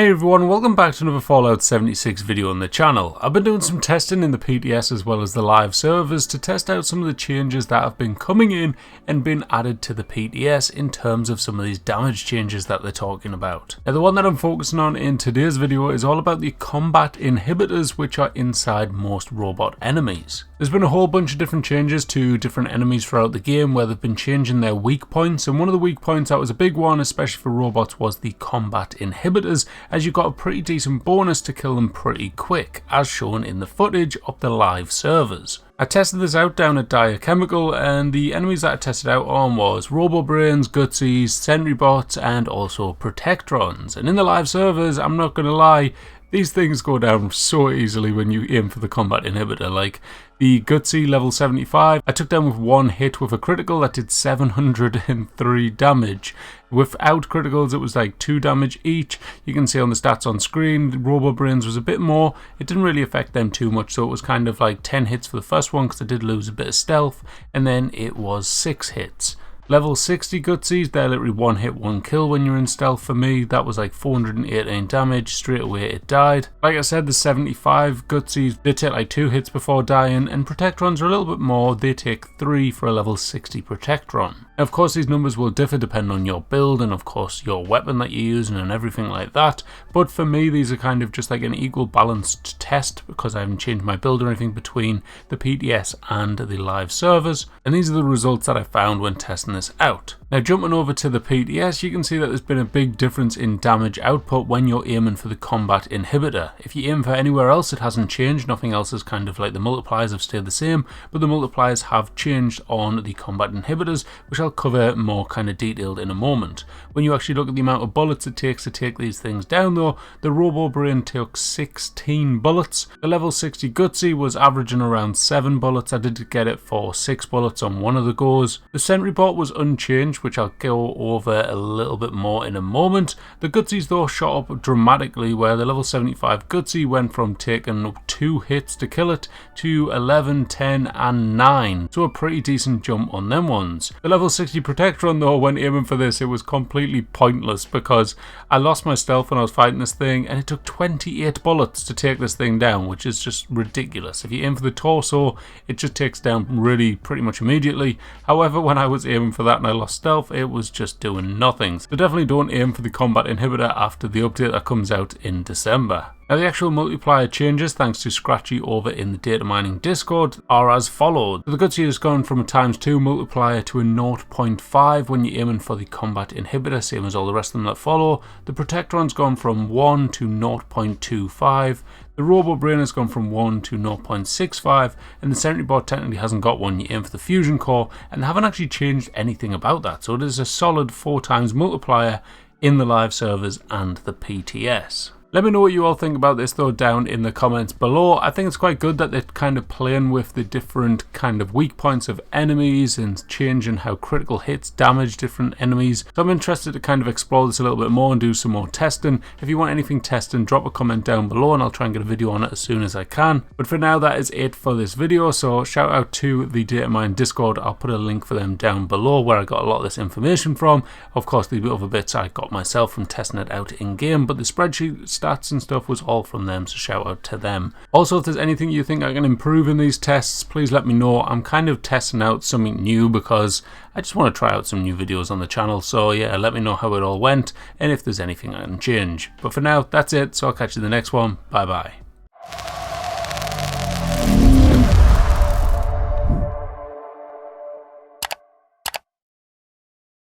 Hey everyone, welcome back to another Fallout 76 video on the channel. I've been doing some testing in the PTS as well as the live servers to test out some of the changes that have been coming in and been added to the PTS in terms of some of these damage changes that they're talking about. Now the one that I'm focusing on in today's video is all about the combat inhibitors which are inside most robot enemies. There's been a whole bunch of different changes to different enemies throughout the game where they've been changing their weak points, and one of the weak points that was a big one, especially for robots, was the combat inhibitors, as you got a pretty decent bonus to kill them pretty quick, as shown in the footage of the live servers. I tested this out down at Dire Chemical, and the enemies that I tested out on was Robo-Brains, Gutsies, Sentry Bots, and also Protectrons. And in the live servers, I'm not going to lie, these things go down so easily when you aim for the combat inhibitor. Like the Gutsy level 75, I took down with one hit with a critical that did 703 damage. Without criticals, it was like 2 damage each. You can see on the stats on screen, Robo-Brains was a bit more. It didn't really affect them too much, so it was kind of like 10 hits for the first one because I did lose a bit of stealth, and then it was 6 hits. Level 60 Gutsies, they're literally 1 hit, 1 kill when you're in stealth. For me, that was like 418 damage, straight away it died. Like I said, the 75 Gutsies, they take like 2 hits before dying, and Protectrons are a little bit more, they take 3 for a level 60 Protectron. Now, of course, these numbers will differ depending on your build and of course your weapon that you're using and everything like that, but for me these are kind of just like an equal balanced test because I haven't changed my build or anything between the PTS and the live servers, and these are the results that I found when testing this out. Now jumping over to the PTS, you can see that there's been a big difference in damage output when you're aiming for the combat inhibitor. If you aim for anywhere else, it hasn't changed, nothing else is kind of like the multipliers have stayed the same, but the multipliers have changed on the combat inhibitors, which I'll cover more kind of detailed in a moment. When you actually look at the amount of bullets it takes to take these things down though, the Robo-Brain took 16 bullets. The level 60 Gutsy was averaging around 7 bullets. I did get it for 6 bullets on one of the goes. The Sentry Bot was unchanged, which I'll go over a little bit more in a moment. The Gutsies though shot up dramatically, where the level 75 Gutsy went from taking 2 hits to kill it to 11, 10 and 9. So a pretty decent jump on them ones. The level 60 Protectron though, when aiming for this, it was completely pointless because I lost my stealth when I was fighting this thing and it took 28 bullets to take this thing down, which is just ridiculous. If you aim for the torso, it just takes down really pretty much immediately. However, when I was aiming for that and I lost stealth, it was just doing nothing. So definitely don't aim for the combat inhibitor after the update that comes out in December. Now the actual multiplier changes, thanks to Scratchy over in the data mining Discord, are as followed. The Gutsy has gone from a ×2 multiplier to a 0.5 when you're aiming for the combat inhibitor, same as all the rest of them that follow. The Protectron's gone from 1 to 0.25. The Robo-Brain has gone from 1 to 0.65, and the Sentry Bot technically hasn't got one. You aim for the fusion core, and they haven't actually changed anything about that. So it is a solid 4 times multiplier in the live servers and the PTS. Let me know what you all think about this though down in the comments below. I think it's quite good that they're kind of playing with the different kind of weak points of enemies and changing how critical hits damage different enemies. So I'm interested to kind of explore this a little bit more and do some more testing. If you want anything testing, drop a comment down below and I'll try and get a video on it as soon as I can. But for now, that is it for this video. So shout out to the Datamine Discord. I'll put a link for them down below where I got a lot of this information from. Of course, the other bits I got myself from testing it out in game, but the spreadsheet stats and stuff was all from them, so shout out to them. Also, if there's anything you think I can improve in these tests, please let me know. I'm kind of testing out something new because I just want to try out some new videos on the channel, so yeah, let me know how it all went and if there's anything I can change. But for now, that's it, so I'll catch you in the next one. Bye bye.